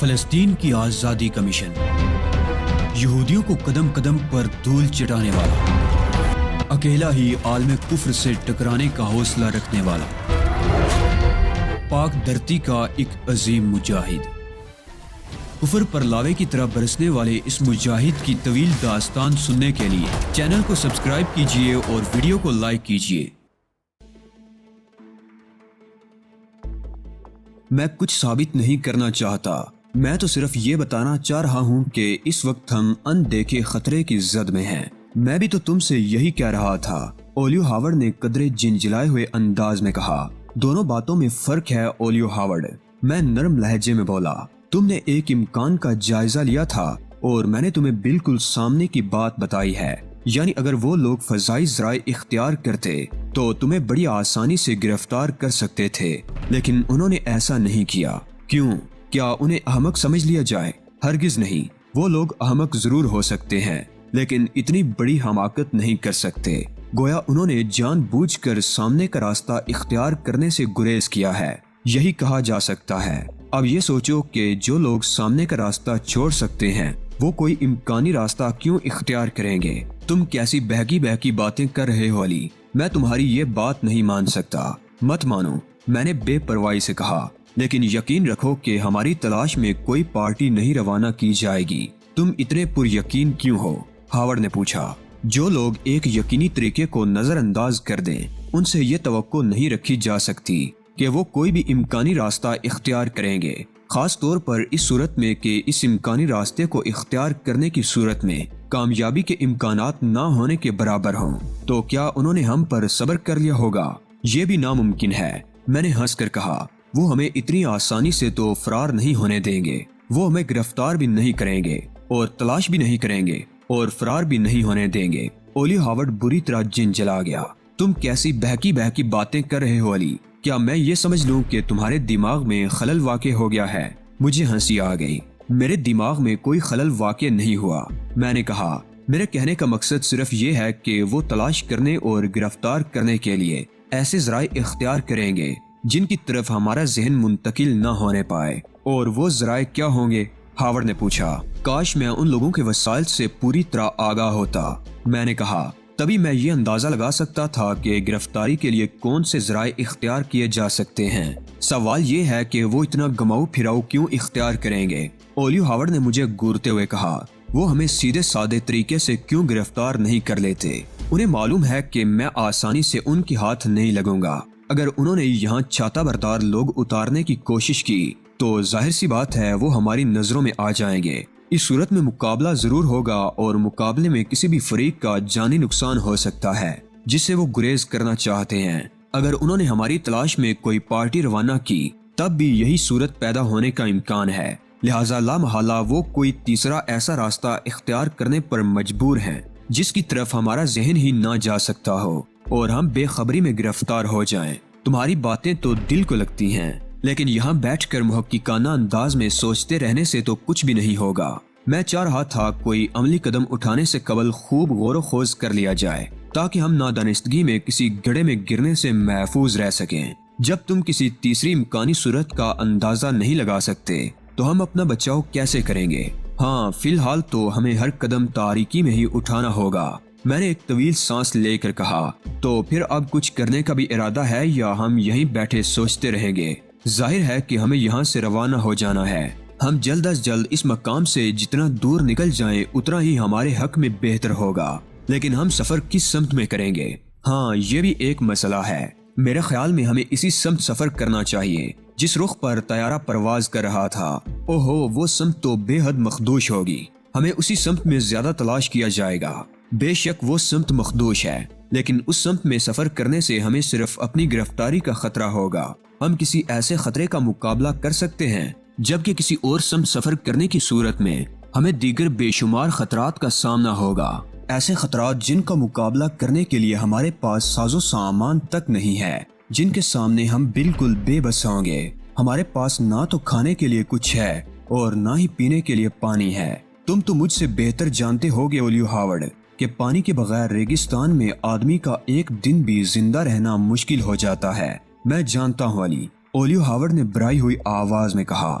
فلسطین کی آزادی کا مشن، یہودیوں کو قدم قدم پر دھول چٹانے والا، اکیلا ہی عالم کفر سے ٹکرانے کا حوصلہ رکھنے والا، پاک دھرتی کا ایک عظیم مجاہد، کفر پر لاوے کی طرح برسنے والے اس مجاہد کی طویل داستان سننے کے لیے چینل کو سبسکرائب کیجئے اور ویڈیو کو لائک کیجئے۔ میں کچھ ثابت نہیں کرنا چاہتا، میں تو صرف یہ بتانا چاہ رہا ہوں کہ اس وقت ہم اندیکھے خطرے کی زد میں ہیں۔ میں بھی تو تم سے یہی کہہ رہا تھا، اولیو ہاورڈ نے قدرے جھنجھلائے ہوئے انداز میں کہا۔ دونوں باتوں میں فرق ہے اولیو ہاورڈ، میں نرم لہجے میں بولا۔ تم نے ایک امکان کا جائزہ لیا تھا اور میں نے تمہیں بالکل سامنے کی بات بتائی ہے، یعنی اگر وہ لوگ فضائی ذرائع اختیار کرتے تو تمہیں بڑی آسانی سے گرفتار کر سکتے تھے، لیکن انہوں نے ایسا نہیں کیا۔ کیوں؟ کیا انہیں احمق سمجھ لیا جائے؟ ہرگز نہیں۔ وہ لوگ احمق ضرور ہو سکتے ہیں لیکن اتنی بڑی حماقت نہیں کر سکتے۔ گویا انہوں نے جان بوجھ کر سامنے کا راستہ اختیار کرنے سے گریز کیا ہے، یہی کہا جا سکتا ہے۔ اب یہ سوچو کہ جو لوگ سامنے کا راستہ چھوڑ سکتے ہیں وہ کوئی امکانی راستہ کیوں اختیار کریں گے؟ تم کیسی بہکی بہکی باتیں کر رہے ہو علی، میں تمہاری یہ بات نہیں مان سکتا۔ مت مانو، میں نے بے پرواہی سے کہا، لیکن یقین رکھو کہ ہماری تلاش میں کوئی پارٹی نہیں روانہ کی جائے گی۔ تم اتنے پر یقین کیوں ہو؟ ہاورڈ نے پوچھا۔ جو لوگ ایک یقینی طریقے کو نظر انداز کر دیں ان سے یہ توقع نہیں رکھی جا سکتی کہ وہ کوئی بھی امکانی راستہ اختیار کریں گے، خاص طور پر اس صورت میں کہ اس امکانی راستے کو اختیار کرنے کی صورت میں کامیابی کے امکانات نہ ہونے کے برابر ہوں۔ تو کیا انہوں نے ہم پر صبر کر لیا ہوگا؟ یہ بھی ناممکن ہے، میں نے ہنس کر کہا۔ وہ ہمیں اتنی آسانی سے تو فرار نہیں ہونے دیں گے، وہ ہمیں گرفتار بھی نہیں کریں گے اور تلاش بھی نہیں کریں گے اور فرار بھی نہیں ہونے دیں گے۔ اولیو ہاورڈ بری طرح جھنجھلا گیا۔ تم کیسی بہکی بہکی باتیں کر رہے ہو علی؟ کیا میں یہ سمجھ لوں کہ تمہارے دماغ میں خلل واقع ہو گیا ہے؟ مجھے ہنسی آ گئی۔ میرے دماغ میں کوئی خلل واقع نہیں ہوا، میں نے کہا۔ میرے کہنے کا مقصد صرف یہ ہے کہ وہ تلاش کرنے اور گرفتار کرنے کے لیے ایسے ذرائع اختیار کریں گے جن کی طرف ہمارا ذہن منتقل نہ ہونے پائے۔ اور وہ ذرائع کیا ہوں گے؟ ہاورڈ نے پوچھا۔ کاش میں ان لوگوں کے وسائل سے پوری طرح آگاہ ہوتا، میں نے کہا۔ تبھی میں یہ اندازہ لگا سکتا تھا کہ گرفتاری کے لیے کون سے ذرائع اختیار کیے جا سکتے ہیں۔ سوال یہ ہے کہ وہ اتنا گماؤ پھراؤ کیوں اختیار کریں گے؟ اولیو ہاورڈ نے مجھے گورتے ہوئے کہا۔ وہ ہمیں سیدھے سادے طریقے سے کیوں گرفتار نہیں کر لیتے؟ انہیں معلوم ہے کہ میں آسانی سے ان کے ہاتھ نہیں لگوں گا۔ اگر انہوں نے یہاں چھاتا بردار لوگ اتارنے کی کوشش کی تو ظاہر سی بات ہے وہ ہماری نظروں میں آ جائیں گے۔ اس صورت میں مقابلہ ضرور ہوگا اور مقابلے میں کسی بھی فریق کا جانی نقصان ہو سکتا ہے جس سے وہ گریز کرنا چاہتے ہیں۔ اگر انہوں نے ہماری تلاش میں کوئی پارٹی روانہ کی تب بھی یہی صورت پیدا ہونے کا امکان ہے، لہٰذا لا محالہ وہ کوئی تیسرا ایسا راستہ اختیار کرنے پر مجبور ہیں جس کی طرف ہمارا ذہن ہی نہ جا سکتا ہو اور ہم بے خبری میں گرفتار ہو جائیں۔ تمہاری باتیں تو دل کو لگتی ہیں، لیکن یہاں بیٹھ کر محققانہ انداز میں سوچتے رہنے سے تو کچھ بھی نہیں ہوگا۔ میں چاہ رہا تھا کوئی عملی قدم اٹھانے سے قبل خوب غور و خوض کر لیا جائے تاکہ ہم نادانستگی میں کسی گڑھے میں گرنے سے محفوظ رہ سکیں۔ جب تم کسی تیسری امکانی صورت کا اندازہ نہیں لگا سکتے تو ہم اپنا بچاؤ کیسے کریں گے؟ ہاں، فی الحال تو ہمیں ہر قدم تاریکی میں ہی اٹھانا ہوگا، میں نے ایک طویل سانس لے کر کہا۔ تو پھر اب کچھ کرنے کا بھی ارادہ ہے یا ہم یہیں بیٹھے سوچتے رہیں گے؟ ظاہر ہے کہ ہمیں یہاں سے روانہ ہو جانا ہے۔ ہم جلد از جلد اس مقام سے جتنا دور نکل جائیں اتنا ہی ہمارے حق میں بہتر ہوگا، لیکن ہم سفر کس سمت میں کریں گے؟ ہاں، یہ بھی ایک مسئلہ ہے۔ میرے خیال میں ہمیں اسی سمت سفر کرنا چاہیے جس رخ پر طیارہ پرواز کر رہا تھا۔ اوہو، وہ سمت تو بے حد مخدوش ہوگی، ہمیں اسی سمت میں زیادہ تلاش کیا جائے گا۔ بے شک وہ سمت مخدوش ہے، لیکن اس سمت میں سفر کرنے سے ہمیں صرف اپنی گرفتاری کا خطرہ ہوگا۔ ہم کسی ایسے خطرے کا مقابلہ کر سکتے ہیں جبکہ کسی اور سمت سفر کرنے کی صورت میں ہمیں دیگر بے شمار خطرات کا سامنا ہوگا، ایسے خطرات جن کا مقابلہ کرنے کے لیے ہمارے پاس ساز و سامان تک نہیں ہے، جن کے سامنے ہم بالکل بے بس ہوں گے۔ ہمارے پاس نہ تو کھانے کے لیے کچھ ہے اور نہ ہی پینے کے لیے پانی ہے۔ تم تو مجھ سے بہتر جانتے ہوگے اولیو ہاورڈ کہ پانی کے بغیر ریگستان میں آدمی کا ایک دن بھی زندہ رہنا مشکل ہو جاتا ہے۔ میں جانتا ہوں علی، اولیو ہاورڈ نے بھرائی ہوئی آواز میں کہا۔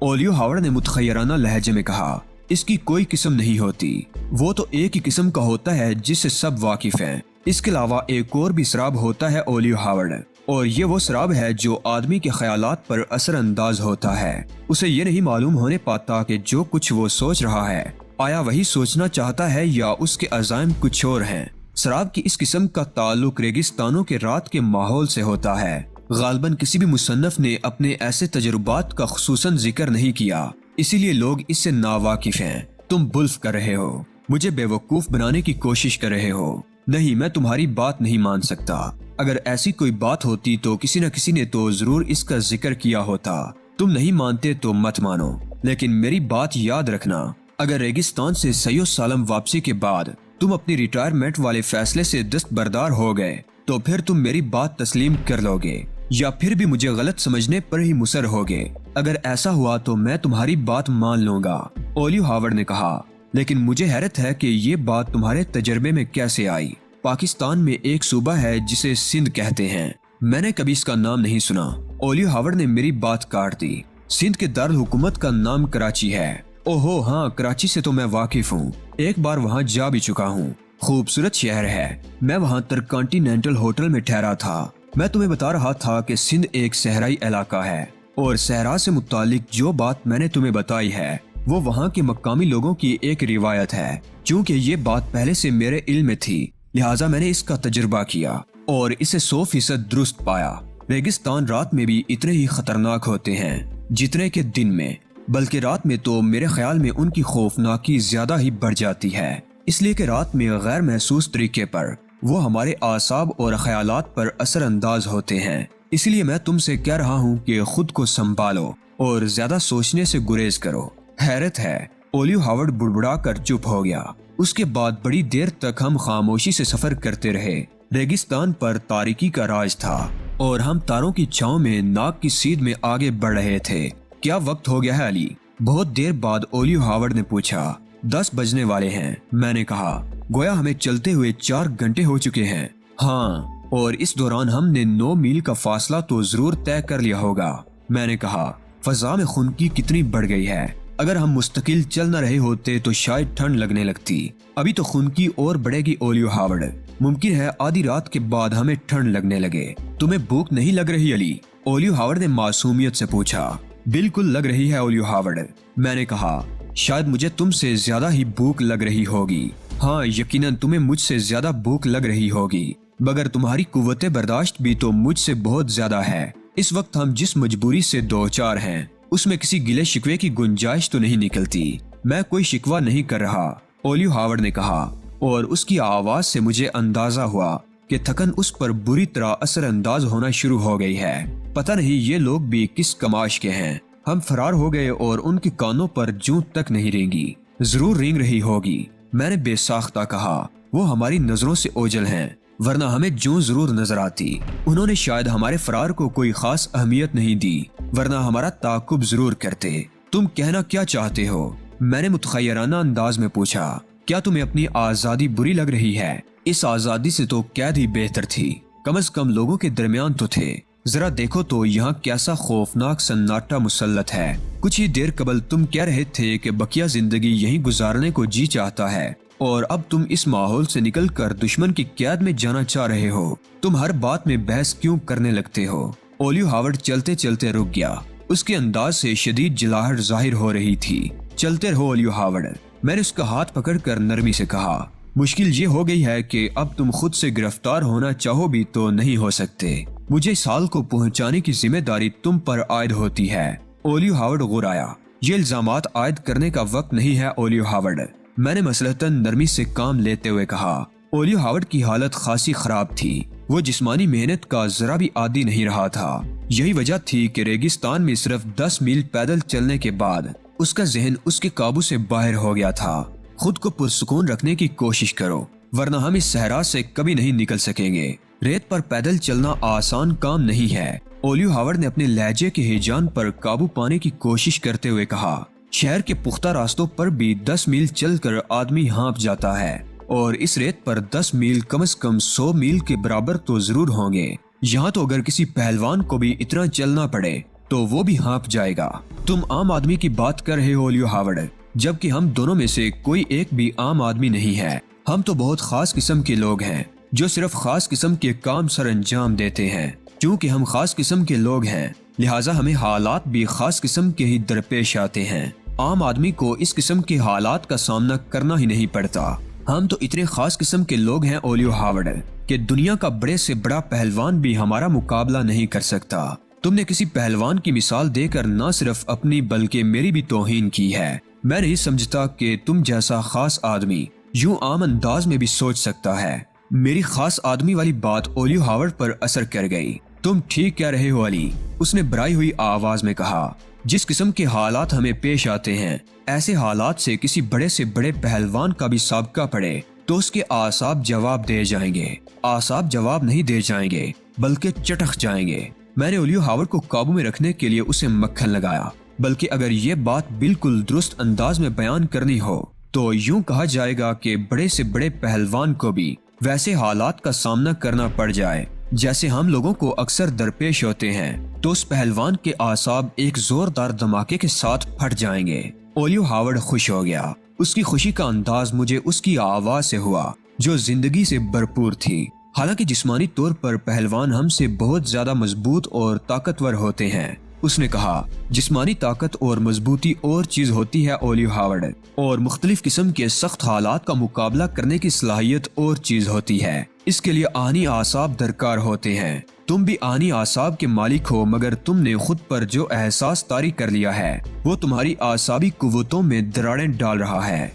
اولیو ہاورڈ نے متخیرانہ لہجے میں کہا، اس کی کوئی قسم نہیں ہوتی، وہ تو ایک ہی قسم کا ہوتا ہے جس سے سب واقف ہیں۔ اس کے علاوہ ایک اور بھی سراب ہوتا ہے اولیو ہاورڈ، اور یہ وہ سراب ہے جو آدمی کے خیالات پر اثر انداز ہوتا ہے۔ اسے یہ نہیں معلوم ہونے پاتا کہ جو کچھ وہ سوچ رہا ہے آیا وہی سوچنا چاہتا ہے یا اس کے عزائم کچھ اور ہیں۔ سراب کی اس قسم کا تعلق ریگستانوں کے رات کے ماحول سے ہوتا ہے۔ غالباً کسی بھی مصنف نے اپنے ایسے تجربات کا خصوصاً ذکر نہیں کیا، اسی لیے لوگ اس سے ناواقف ہیں۔ تم بلف کر رہے ہو، مجھے بے وقوف بنانے کی کوشش کر رہے ہو۔ نہیں، میں تمہاری بات نہیں مان سکتا۔ اگر ایسی کوئی بات ہوتی تو کسی نہ کسی نے تو ضرور اس کا ذکر کیا ہوتا۔ تم نہیں مانتے تو مت مانو، لیکن میری بات یاد رکھنا، اگر ریگستان سے صحیح و سالم واپسی کے بعد تم اپنی ریٹائرمنٹ والے فیصلے سے دستبردار ہو گئے تو پھر تم میری بات تسلیم کر لو گے یا پھر بھی مجھے غلط سمجھنے پر ہی مصر ہوگے۔ اگر ایسا ہوا تو میں تمہاری بات مان لوں گا، اولیو ہاورڈ نے کہا، لیکن مجھے حیرت ہے کہ یہ بات تمہارے تجربے میں کیسے آئی۔ پاکستان میں ایک صوبہ ہے جسے سندھ کہتے ہیں، میں نے کبھی اس کا نام نہیں سنا۔ اولیو ہاورڈ نے میری بات کاٹ دی۔ سندھ کے دارالحکومت کا نام کراچی ہے۔ اوہو ہاں، کراچی سے تو میں واقف ہوں، ایک بار وہاں جا بھی چکا ہوں۔ خوبصورت شہر ہے، میں وہاں ترکانٹیننٹل ہوٹل میں ٹھہرا تھا۔ میں تمہیں بتا رہا تھا کہ سندھ ایک صحرائی علاقہ ہے، اور صحرا سے متعلق جو بات میں نے تمہیں بتائی ہے وہ وہاں کے مقامی لوگوں کی ایک روایت ہے۔ چونکہ یہ بات پہلے سے میرے علم میں تھی، لہٰذا میں نے اس کا تجربہ کیا اور اسے 100% درست پایا۔ ریگستان رات میں بھی اتنے ہی خطرناک ہوتے ہیں جتنے کہ دن میں، بلکہ رات میں تو میرے خیال میں ان کی خوفناکی زیادہ ہی بڑھ جاتی ہے، اس لیے کہ رات میں غیر محسوس طریقے پر وہ ہمارے اعصاب اور خیالات پر اثر انداز ہوتے ہیں۔ اس لیے میں تم سے کہہ رہا ہوں کہ خود کو سنبھالو اور زیادہ سوچنے سے گریز کرو۔ حیرت ہے، اولیو ہاورڈ بڑبڑا کر چپ ہو گیا۔ اس کے بعد بڑی دیر تک ہم خاموشی سے سفر کرتے رہے۔ ریگستان پر تاریکی کا راج تھا اور ہم تاروں کی چھاؤں میں ناک کی سیدھ میں آگے بڑھ رہے تھے۔ کیا وقت ہو گیا ہے علی؟ بہت دیر بعد اولیو ہاورڈ نے پوچھا۔ 10 بجنے والے ہیں، میں نے کہا، گویا ہمیں چلتے ہوئے 4 گھنٹے ہو چکے ہیں۔ ہاں، اور اس دوران ہم نے 9 میل کا فاصلہ تو ضرور طے کر لیا ہوگا، میں نے کہا۔ فضا میں خنکی کتنی بڑھ گئی ہے، اگر ہم مستقل چل نہ رہے ہوتے تو شاید ٹھنڈ لگنے لگتی۔ ابھی تو خنکی اور بڑھے گی اولیو ہاورڈ، ممکن ہے آدھی رات کے بعد ہمیں ٹھنڈ لگنے لگے۔ تمہیں بھوک نہیں لگ رہی علی؟ اولیو ہاورڈ نے معصومیت سے پوچھا۔ بالکل لگ رہی ہے اولیو ہاورڈ، میں نے کہا، شاید مجھے تم سے زیادہ ہی بھوک لگ رہی ہوگی۔ ہاں، یقیناً تمہیں مجھ سے زیادہ بھوک لگ رہی ہوگی، مگر تمہاری قوت برداشت بھی تو مجھ سے بہت زیادہ ہے۔ اس وقت ہم جس مجبوری سے دوچار ہیں اس میں کسی گلے شکوے کی گنجائش تو نہیں نکلتی۔ میں کوئی شکوہ نہیں کر رہا، اولیو ہاورڈ نے کہا، اور اس کی آواز سے مجھے اندازہ ہوا کہ تھکن اس پر بری طرح اثر انداز ہونا شروع ہو گئی ہے۔ پتہ نہیں یہ لوگ بھی کس کماش کے ہیں۔ ہم فرار ہو گئے اور ان کے کانوں پر جوں تک نہیں رینگی۔ ضرور رینگ رہی ہوگی، میں نے بے ساختہ کہا، وہ ہماری نظروں سے اوجھل ہیں، ورنہ ہمیں جوں ضرور نظر آتی۔ انہوں نے شاید ہمارے فرار کو کوئی خاص اہمیت نہیں دی، ورنہ ہمارا تعاقب ضرور کرتے۔ تم کہنا کیا چاہتے ہو؟ میں نے متخیرانہ انداز میں پوچھا۔ کیا تمہیں اپنی آزادی بری لگ رہی ہے؟ اس آزادی سے تو قید ہی بہتر تھی، کم از کم لوگوں کے درمیان تو تھے۔ ذرا دیکھو تو یہاں کیسا خوفناک سناٹا مسلط ہے۔ کچھ ہی دیر قبل تم کہہ رہے تھے کہ بقیہ زندگی یہیں گزارنے کو جی چاہتا ہے، اور اب تم اس ماحول سے نکل کر دشمن کی قید میں جانا چاہ رہے ہو۔ تم ہر بات میں بحث کیوں کرنے لگتے ہو؟ اولیو ہاورڈ چلتے چلتے رک گیا، اس کے انداز سے شدید جلاہٹ ظاہر ہو رہی تھی۔ چلتے رہو اولیو ہاورڈ، میں نے اس کا ہاتھ پکڑ کر نرمی سے کہا۔ مشکل یہ ہو گئی ہے کہ اب تم خود سے گرفتار ہونا چاہو بھی تو نہیں ہو سکتے۔ مجھے اس حال کو پہنچانے کی ذمہ داری تم پر عائد ہوتی ہے۔ اولیو ہاورڈ غرایا۔ یہ الزامات عائد کرنے کا وقت نہیں ہے اولیو ہاورڈ، میں نے مصلحتاً نرمی سے کام لیتے ہوئے کہا۔ اولیو ہاورڈ کی حالت خاصی خراب تھی، وہ جسمانی محنت کا ذرا بھی عادی نہیں رہا تھا۔ یہی وجہ تھی کہ ریگستان میں صرف 10 میل پیدل چلنے کے بعد اس کا ذہن اس کے قابو سے باہر ہو گیا تھا۔ خود کو پرسکون رکھنے کی کوشش کرو، ورنہ ہم اس صحرا سے کبھی نہیں نکل سکیں گے۔ ریت پر پیدل چلنا آسان کام نہیں ہے، اولیو ہاورڈ نے اپنے لہجے کے ہیجان پر قابو پانے کی کوشش کرتے ہوئے کہا۔ شہر کے پختہ راستوں پر بھی 10 میل چل کر آدمی ہانپ جاتا ہے، اور اس ریت پر 10 میل کم از کم 100 میل کے برابر تو ضرور ہوں گے۔ یہاں تو اگر کسی پہلوان کو بھی اتنا چلنا پڑے تو وہ بھی ہانپ جائے گا۔ تم عام آدمی کی بات کر رہے ہو اولیو ہاورڈ، جبکہ ہم دونوں میں سے کوئی ایک بھی عام آدمی نہیں ہے۔ ہم تو بہت خاص قسم کے لوگ ہیں جو صرف خاص قسم کے کام سر انجام دیتے ہیں۔ چونکہ ہم خاص قسم کے لوگ ہیں لہٰذا ہمیں حالات بھی خاص قسم کے ہی درپیش آتے ہیں۔ عام آدمی کو اس قسم کے حالات کا سامنا کرنا ہی نہیں پڑتا۔ ہم تو اتنے خاص قسم کے لوگ ہیں اولیو ہاورڈ کہ دنیا کا بڑے سے بڑا پہلوان بھی ہمارا مقابلہ نہیں کر سکتا۔ تم نے کسی پہلوان کی مثال دے کر نہ صرف اپنی بلکہ میری بھی توہین کی ہے۔ میں نہیں سمجھتا کہ تم جیسا خاص آدمی یوں عام انداز میں بھی سوچ سکتا ہے۔ میری خاص آدمی والی بات اولیو ہاورڈ پر اثر کر گئی۔ تم ٹھیک کہہ رہے ہو علی، اس نے بھرائی ہوئی آواز میں کہا۔ جس قسم کے حالات ہمیں پیش آتے ہیں، ایسے حالات سے کسی بڑے سے بڑے پہلوان کا بھی سابقہ پڑے تو اس کے اعصاب جواب دے جائیں گے۔ اعصاب جواب نہیں دے جائیں گے بلکہ چٹخ جائیں گے۔ میں نے اولیو ہاورڈ کو قابو میں رکھنے کے لیے اسے مکھن لگایا، بلکہ اگر یہ بات بالکل درست انداز میں بیان کرنی ہو تو یوں کہا جائے گا کہ بڑے سے بڑے پہلوان کو بھی ویسے حالات کا سامنا کرنا پڑ جائے جیسے ہم لوگوں کو اکثر درپیش ہوتے ہیں تو اس پہلوان کے اعصاب ایک زوردار دھماکے کے ساتھ پھٹ جائیں گے۔ اولیو ہاورڈ خوش ہو گیا۔ اس کی خوشی کا انداز مجھے اس کی آواز سے ہوا جو زندگی سے بھرپور تھی۔ حالانکہ جسمانی طور پر پہلوان ہم سے بہت زیادہ مضبوط اور طاقتور ہوتے ہیں، اس نے کہا، جسمانی طاقت اور مضبوطی اور چیز ہوتی ہے اولیو ہاورڈ، اور مختلف قسم کے سخت حالات کا مقابلہ کرنے کی صلاحیت اور چیز ہوتی ہے۔ اس کے لیے آنی اعصاب درکار ہوتے ہیں۔ تم بھی آنی اعصاب کے مالک ہو، مگر تم نے خود پر جو احساس طاری کر لیا ہے وہ تمہاری اعصابی قوتوں میں دراڑیں ڈال رہا ہے۔